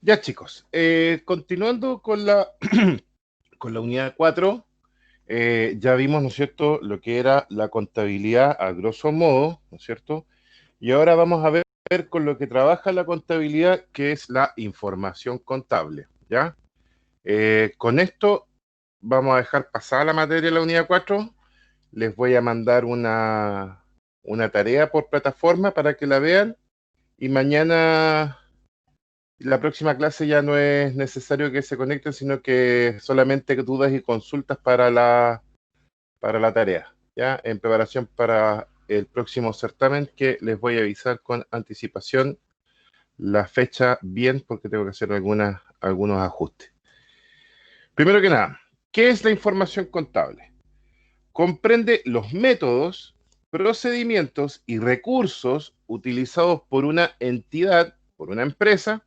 Ya, chicos, continuando con con la unidad 4, ya vimos, ¿no es cierto?, lo que era la contabilidad a grosso modo, ¿no es cierto? Y ahora vamos a ver con lo que trabaja la contabilidad, que es la información contable, ¿ya? Con esto vamos a dejar pasada la materia de la unidad 4. Les voy a mandar una tarea por plataforma para que la vean y mañana la próxima clase ya no es necesario que se conecten, sino que solamente dudas y consultas para la tarea, ¿ya? En preparación para el próximo certamen, que les voy a avisar con anticipación la fecha bien, porque tengo que hacer algunos ajustes. Primero que nada, ¿qué es la información contable? Comprende los métodos, procedimientos y recursos utilizados por una entidad, por una empresa,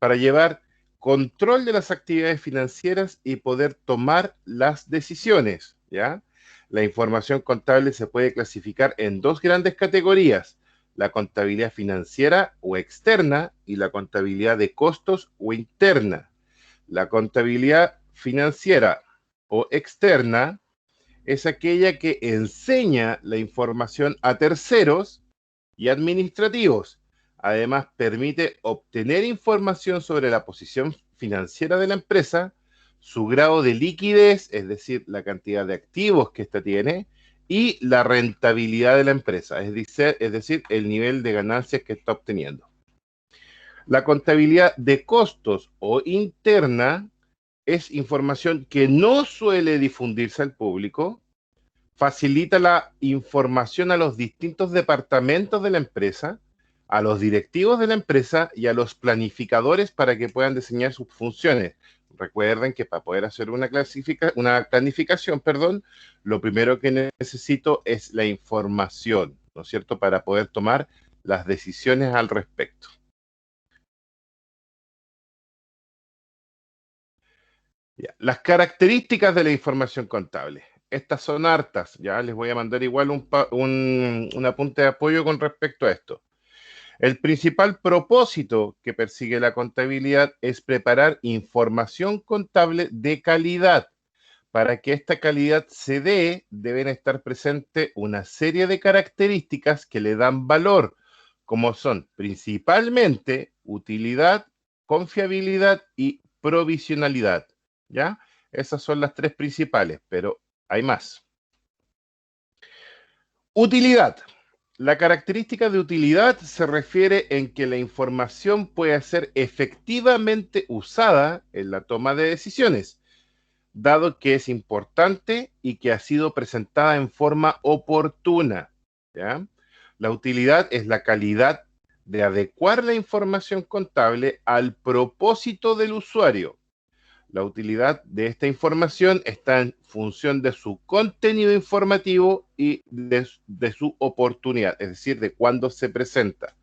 para llevar control de las actividades financieras y poder tomar las decisiones, ¿ya? La información contable se puede clasificar en dos grandes categorías: la contabilidad financiera o externa y la contabilidad de costos o interna. La contabilidad financiera o externa es aquella que enseña la información a terceros y administrativos. Además, permite obtener información sobre la posición financiera de la empresa, su grado de liquidez, es decir, la cantidad de activos que ésta tiene, y la rentabilidad de la empresa, es decir, el nivel de ganancias que está obteniendo. La contabilidad de costos o interna es información que no suele difundirse al público, facilita la información a los distintos departamentos de la empresa, a los directivos de la empresa y a los planificadores para que puedan diseñar sus funciones. Recuerden que para poder hacer una planificación, lo primero que necesito es la información, ¿no es cierto?, para poder tomar las decisiones al respecto. Ya. Las características de la información contable. Estas son hartas, ya les voy a mandar igual un apunte de apoyo con respecto a esto. El principal propósito que persigue la contabilidad es preparar información contable de calidad. Para que esta calidad se dé, deben estar presentes una serie de características que le dan valor, como son principalmente utilidad, confiabilidad y provisionalidad, ¿ya? Esas son las tres principales, pero hay más. Utilidad. La característica de utilidad se refiere en que la información puede ser efectivamente usada en la toma de decisiones, dado que es importante y que ha sido presentada en forma oportuna, ¿ya? La utilidad es la calidad de adecuar la información contable al propósito del usuario. La utilidad de esta información está en función de su contenido informativo y de su oportunidad, es decir, de cuándo se presenta.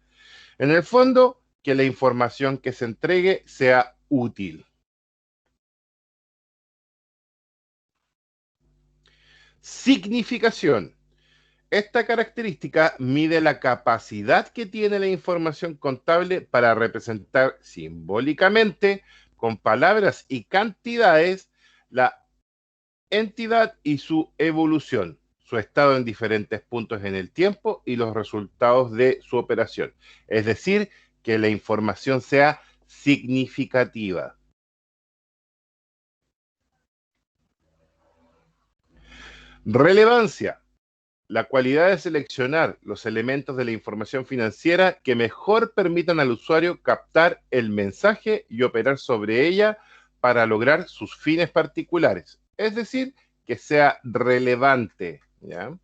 En el fondo, que la información que se entregue sea útil. Significación. Esta característica mide la capacidad que tiene la información contable para representar simbólicamente, con palabras y cantidades, la entidad y su evolución, su estado en diferentes puntos en el tiempo y los resultados de su operación. Es decir, que la información sea significativa. Relevancia. La cualidad de seleccionar los elementos de la información financiera que mejor permitan al usuario captar el mensaje y operar sobre ella para lograr sus fines particulares. Es decir, que sea relevante, ¿ya?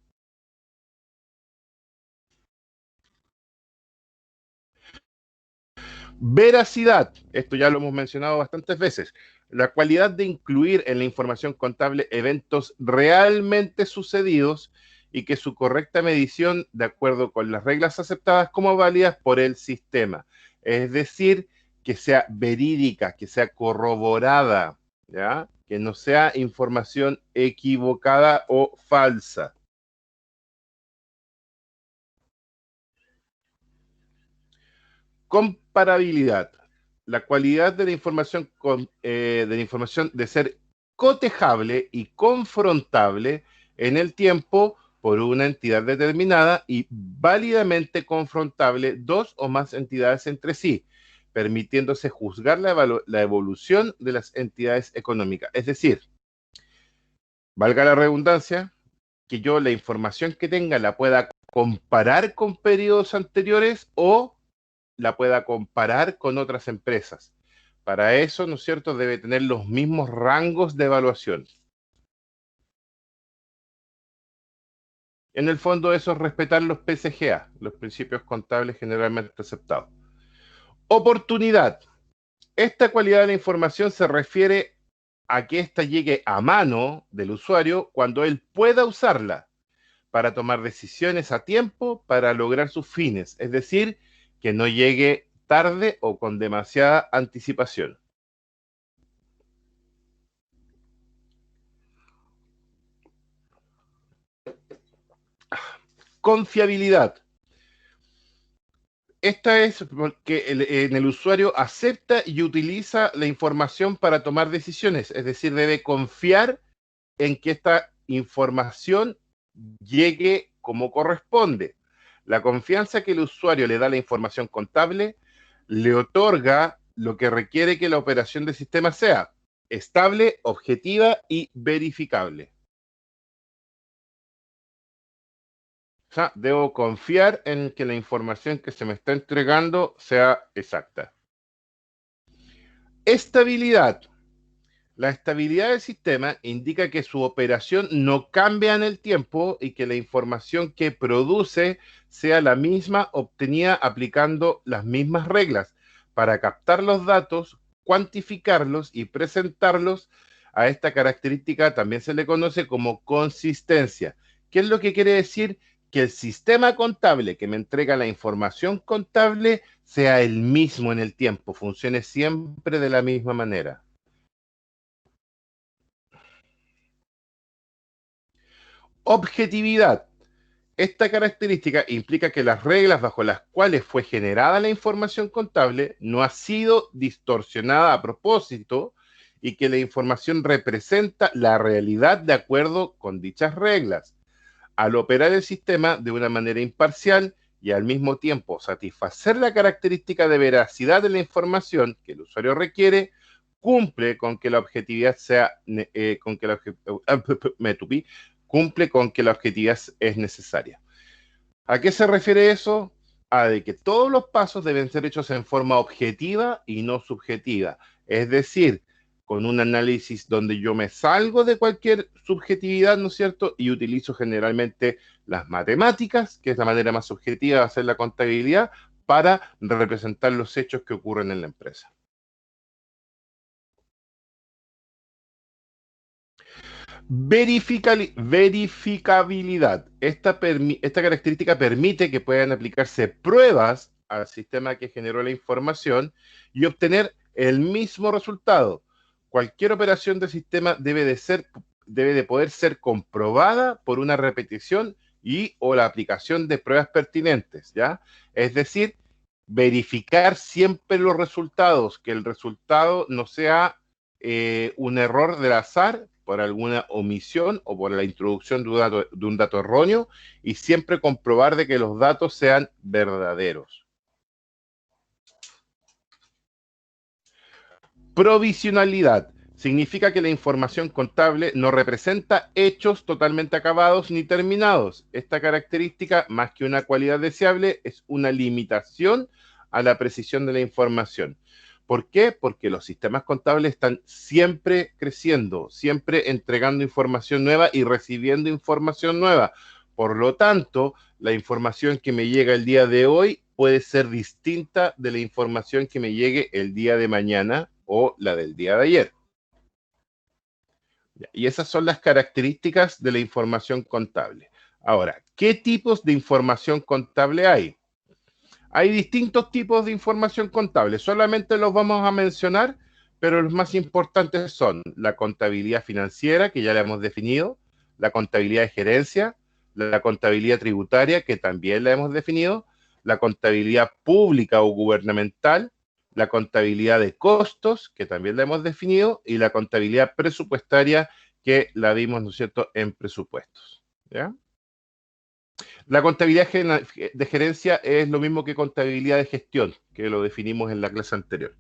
Veracidad, esto ya lo hemos mencionado bastantes veces, la cualidad de incluir en la información contable eventos realmente sucedidos y que su correcta medición, de acuerdo con las reglas aceptadas como válidas por el sistema. Es decir, que sea verídica, que sea corroborada, ¿ya? Que no sea información equivocada o falsa. Comparabilidad. la cualidad de la información, de ser cotejable y confrontable en el tiempo por una entidad determinada y válidamente confrontable dos o más entidades entre sí, permitiéndose juzgar la evolución de las entidades económicas. Es decir, valga la redundancia, que yo la información que tenga la pueda comparar con periodos anteriores o la pueda comparar con otras empresas. Para eso, ¿no es cierto?, debe tener los mismos rangos de evaluación. En el fondo, eso es respetar los PCGA, los principios contables generalmente aceptados. Oportunidad. Esta cualidad de la información se refiere a que ésta llegue a mano del usuario cuando él pueda usarla para tomar decisiones a tiempo para lograr sus fines, es decir, que no llegue tarde o con demasiada anticipación. Confiabilidad. Esta es porque en el usuario acepta y utiliza la información para tomar decisiones, es decir, debe confiar en que esta información llegue como corresponde. La confianza que el usuario le da a la información contable le otorga lo que requiere que la operación del sistema sea estable, objetiva y verificable. O sea, debo confiar en que la información que se me está entregando sea exacta. Estabilidad. La estabilidad del sistema indica que su operación no cambia en el tiempo y que la información que produce sea la misma obtenida aplicando las mismas reglas para captar los datos, cuantificarlos y presentarlos. A esta característica también se le conoce como consistencia. ¿Qué es lo que quiere decir? Que el sistema contable que me entrega la información contable sea el mismo en el tiempo, funcione siempre de la misma manera. Objetividad. Esta característica implica que las reglas bajo las cuales fue generada la información contable no ha sido distorsionada a propósito y que la información representa la realidad de acuerdo con dichas reglas. Al operar el sistema de una manera imparcial y al mismo tiempo satisfacer la característica de veracidad de la información que el usuario requiere, cumple con que la objetividad sea, me tupí, cumple con que la objetividad es necesaria. ¿A qué se refiere eso? A de que todos los pasos deben ser hechos en forma objetiva y no subjetiva. Es decir, con un análisis donde yo me salgo de cualquier subjetividad, ¿no es cierto? Y utilizo generalmente las matemáticas, que es la manera más subjetiva de hacer la contabilidad, para representar los hechos que ocurren en la empresa. Verificabilidad. Esta característica permite que puedan aplicarse pruebas al sistema que generó la información y obtener el mismo resultado. Cualquier operación del sistema debe de poder ser comprobada por una repetición y o la aplicación de pruebas pertinentes, ¿ya? Es decir, verificar siempre los resultados, que el resultado no sea un error del azar por alguna omisión o por la introducción de un dato erróneo y siempre comprobar de que los datos sean verdaderos. Provisionalidad. Significa que la información contable no representa hechos totalmente acabados ni terminados. Esta característica, más que una cualidad deseable, es una limitación a la precisión de la información. ¿Por qué? Porque los sistemas contables están siempre creciendo, siempre entregando información nueva y recibiendo información nueva. Por lo tanto, la información que me llega el día de hoy puede ser distinta de la información que me llegue el día de mañana o la del día de ayer. Y esas son las características de la información contable. Ahora, ¿qué tipos de información contable hay? Hay distintos tipos de información contable, solamente los vamos a mencionar, pero los más importantes son la contabilidad financiera, que ya la hemos definido, la contabilidad de gerencia, la contabilidad tributaria, que también la hemos definido, la contabilidad pública o gubernamental, la contabilidad de costos, que también la hemos definido, y la contabilidad presupuestaria, que la vimos, ¿no es cierto?, en presupuestos. ¿Ya? La contabilidad de gerencia es lo mismo que contabilidad de gestión, que lo definimos en la clase anterior.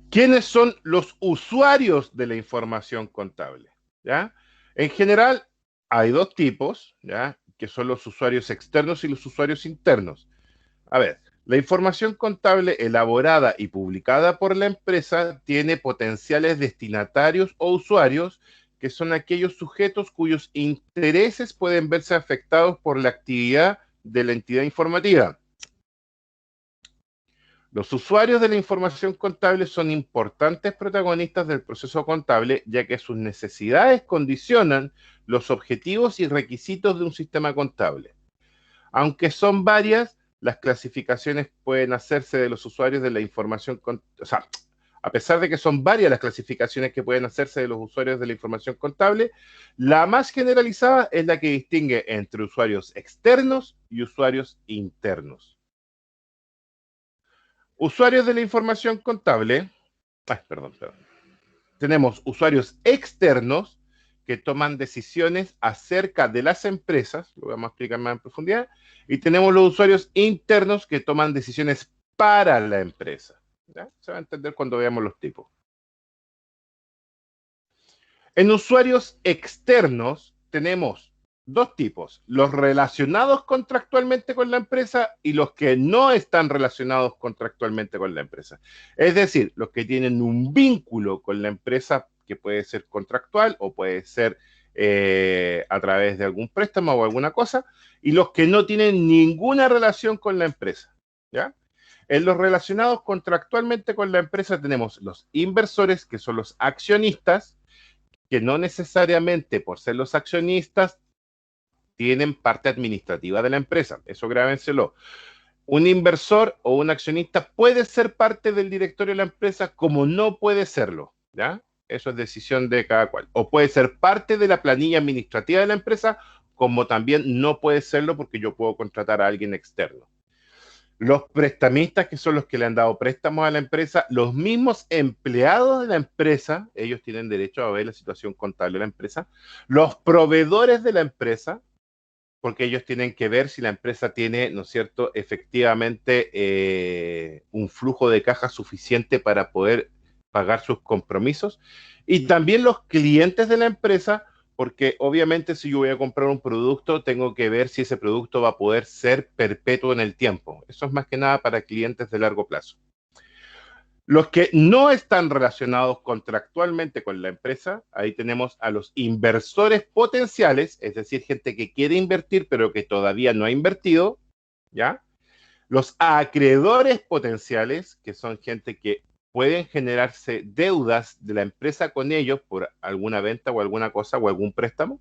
¿Quiénes son los usuarios de la información contable? ¿Ya? En general, hay dos tipos, ¿ya? Que son los usuarios externos y los usuarios internos. A ver, la información contable elaborada y publicada por la empresa tiene potenciales destinatarios o usuarios, que son aquellos sujetos cuyos intereses pueden verse afectados por la actividad de la entidad informativa. Los usuarios de la información contable son importantes protagonistas del proceso contable, ya que sus necesidades condicionan los objetivos y requisitos de un sistema contable. Aunque son varias, las clasificaciones pueden hacerse de los usuarios de la información contable. O sea, a pesar de que son varias las clasificaciones que pueden hacerse de los usuarios de la información contable, la más generalizada es la que distingue entre usuarios externos y usuarios internos. Usuarios de la información contable, perdón. Tenemos usuarios externos que toman decisiones acerca de las empresas, lo vamos a explicar más en profundidad, y tenemos los usuarios internos que toman decisiones para la empresa. ¿Ya? Se va a entender cuando veamos los tipos. En usuarios externos tenemos dos tipos, los relacionados contractualmente con la empresa y los que no están relacionados contractualmente con la empresa. Es decir, los que tienen un vínculo con la empresa que puede ser contractual o puede ser a través de algún préstamo o alguna cosa, y los que no tienen ninguna relación con la empresa. ¿Ya? En los relacionados contractualmente con la empresa tenemos los inversores, que son los accionistas, que no necesariamente por ser los accionistas tienen parte administrativa de la empresa. Eso grábenselo. Un inversor o un accionista puede ser parte del directorio de la empresa como no puede serlo, ¿ya? Eso es decisión de cada cual. O puede ser parte de la planilla administrativa de la empresa como también no puede serlo porque yo puedo contratar a alguien externo. Los prestamistas, que son los que le han dado préstamos a la empresa, los mismos empleados de la empresa, ellos tienen derecho a ver la situación contable de la empresa, los proveedores de la empresa, porque ellos tienen que ver si la empresa tiene, ¿no es cierto?, efectivamente un flujo de caja suficiente para poder pagar sus compromisos, y también los clientes de la empresa, porque obviamente si yo voy a comprar un producto, tengo que ver si ese producto va a poder ser perpetuo en el tiempo. Eso es más que nada para clientes de largo plazo. Los que no están relacionados contractualmente con la empresa, ahí tenemos a los inversores potenciales, es decir, gente que quiere invertir pero que todavía no ha invertido, ¿ya? Los acreedores potenciales, que son gente que pueden generarse deudas de la empresa con ellos por alguna venta o alguna cosa o algún préstamo.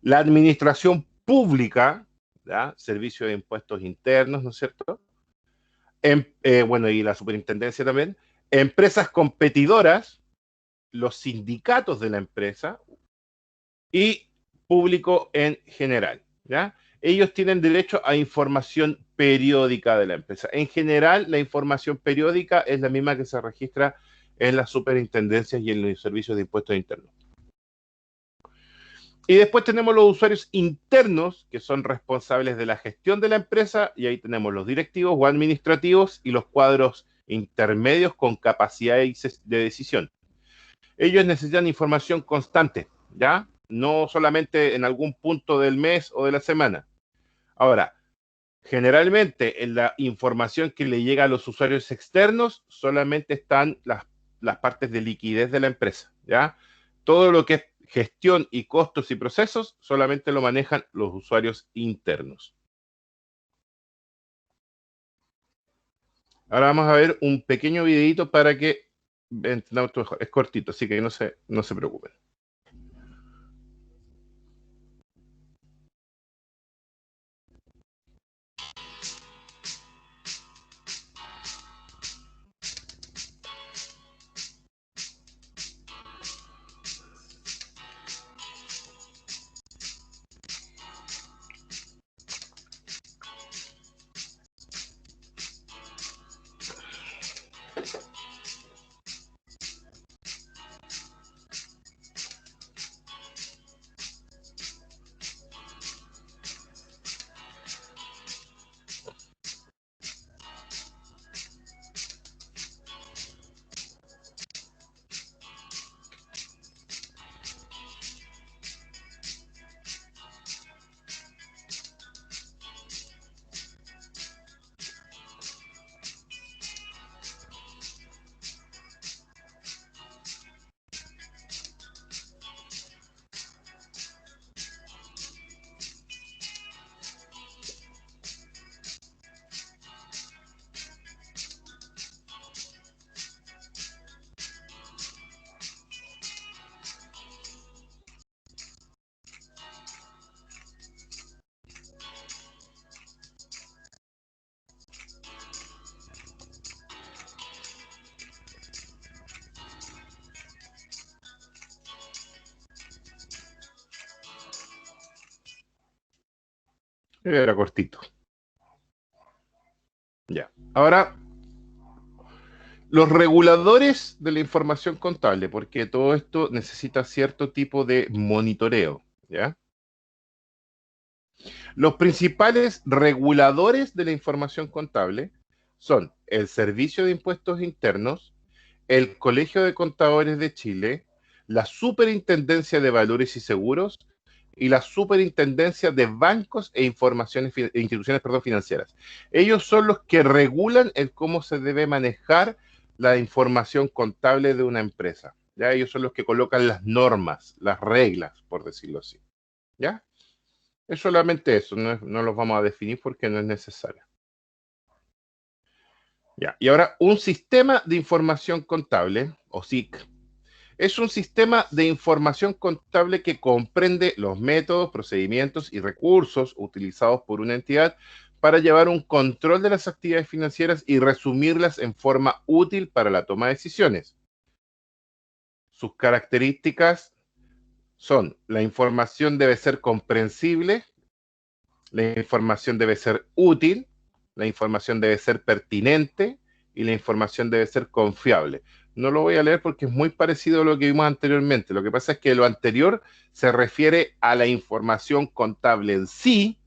La administración pública, ¿ya? Servicio de impuestos internos, ¿no es cierto? Bueno, y la superintendencia también. Empresas competidoras, los sindicatos de la empresa y público en general, ¿ya? Ellos tienen derecho a información periódica de la empresa. En general, la información periódica es la misma que se registra en las superintendencias y en los servicios de impuestos internos. Y después tenemos los usuarios internos, que son responsables de la gestión de la empresa, y ahí tenemos los directivos o administrativos y los cuadros intermedios con capacidad de decisión. Ellos necesitan información constante, ¿ya? No solamente en algún punto del mes o de la semana. Ahora, generalmente en la información que le llega a los usuarios externos solamente están las partes de liquidez de la empresa, ¿ya? Todo lo que es gestión y costos y procesos solamente lo manejan los usuarios internos. Ahora vamos a ver un pequeño videito para que entendamos mejor. Es cortito, así que no se preocupen. Era cortito. Ya. Ahora, los reguladores de la información contable, porque todo esto necesita cierto tipo de monitoreo, ¿ya? Los principales reguladores de la información contable son el Servicio de Impuestos Internos, el Colegio de Contadores de Chile, la Superintendencia de Valores y Seguros y la Superintendencia de Bancos e Instituciones, financieras. Ellos son los que regulan el cómo se debe manejar la información contable de una empresa. ¿Ya? Ellos son los que colocan las normas, las reglas, por decirlo así. ¿Ya? Es solamente eso, no los vamos a definir porque no es necesario. Ya. Y ahora, un sistema de información contable, o SIC, es un sistema de información contable que comprende los métodos, procedimientos y recursos utilizados por una entidad para llevar un control de las actividades financieras y resumirlas en forma útil para la toma de decisiones. Sus características son: la información debe ser comprensible, la información debe ser útil, la información debe ser pertinente y la información debe ser confiable. No lo voy a leer porque es muy parecido a lo que vimos anteriormente. Lo que pasa es que lo anterior se refiere a la información contable en sí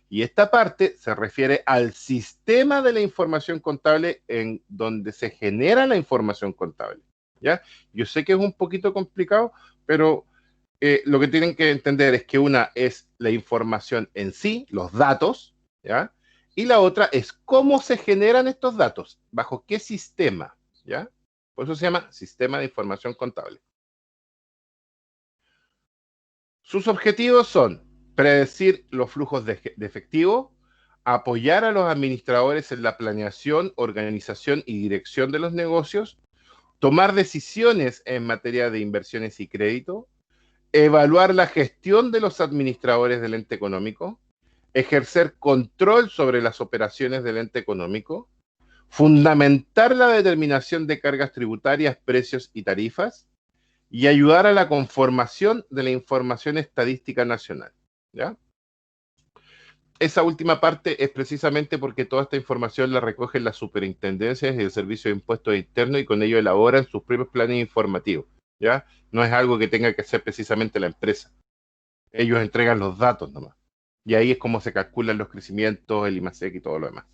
y esta parte se refiere al sistema de la información contable en donde se genera la información contable. ¿Ya? Yo sé que es un poquito complicado, pero lo que tienen que entender es que una es la información en sí, los datos, ¿ya? Y la otra es cómo se generan estos datos, bajo qué sistema, ¿ya? Por eso se llama sistema de información contable. Sus objetivos son predecir los flujos de efectivo, apoyar a los administradores en la planeación, organización y dirección de los negocios, tomar decisiones en materia de inversiones y crédito, evaluar la gestión de los administradores del ente económico, ejercer control sobre las operaciones del ente económico, fundamentar la determinación de cargas tributarias, precios y tarifas, y ayudar a la conformación de la información estadística nacional. ¿Ya? Esa última parte es precisamente porque toda esta información la recogen las superintendencias y el Servicio de Impuestos Internos y con ello elaboran sus propios planes informativos. ¿Ya? No es algo que tenga que hacer precisamente la empresa. Ellos entregan los datos nomás. Y ahí es como se calculan los crecimientos, el IMASEC y todo lo demás.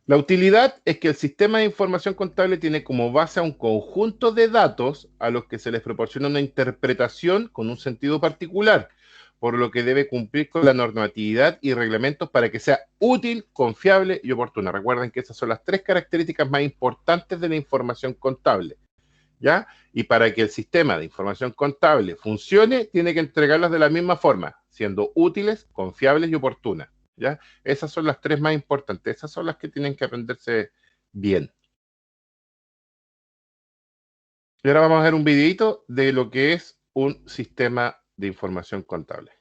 La utilidad es que el sistema de información contable tiene como base a un conjunto de datos a los que se les proporciona una interpretación con un sentido particular, por lo que debe cumplir con la normatividad y reglamentos para que sea útil, confiable y oportuna. Recuerden que esas son las tres características más importantes de la información contable. ¿Ya? Y para que el sistema de información contable funcione, tiene que entregarlas de la misma forma, siendo útiles, confiables y oportunas, ¿ya? Esas son las tres más importantes, esas son las que tienen que aprenderse bien. Y ahora vamos a ver un videito de lo que es un sistema de información contable.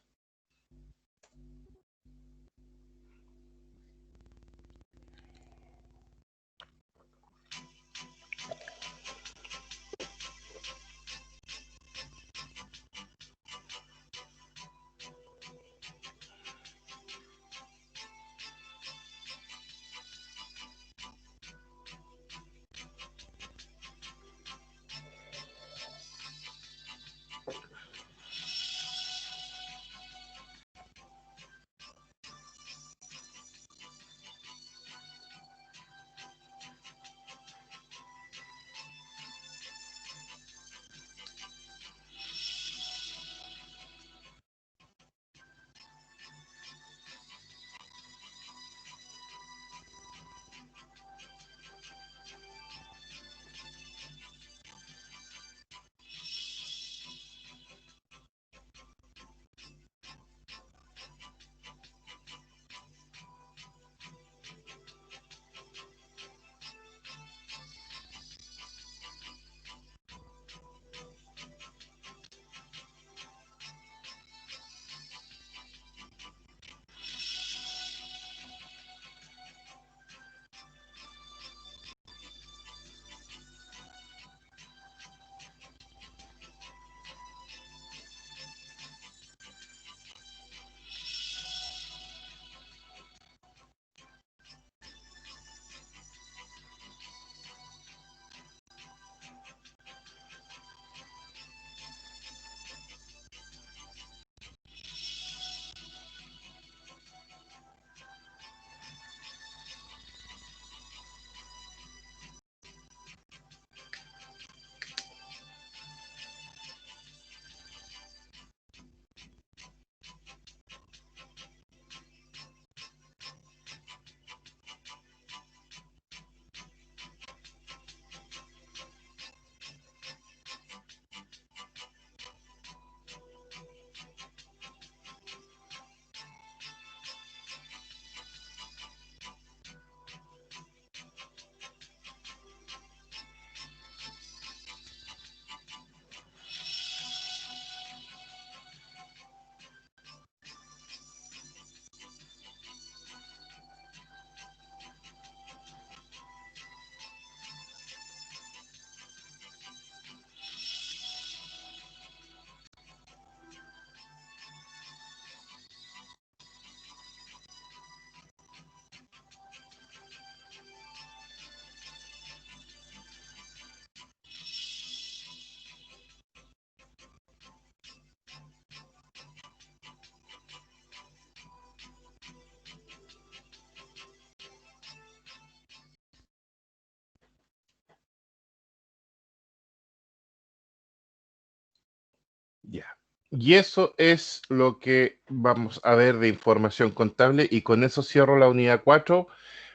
Y eso es lo que vamos a ver de información contable y con eso cierro la unidad 4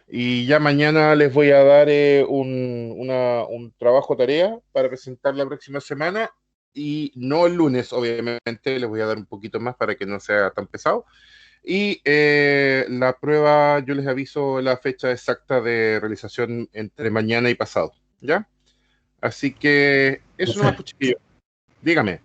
y ya mañana les voy a dar un trabajo tarea para presentar la próxima semana y no el lunes, obviamente, les voy a dar un poquito más para que no sea tan pesado. Y la prueba, yo les aviso la fecha exacta de realización entre mañana y pasado, ¿ya? Así que eso nomás, Profe, pues, chiquillo. Dígame.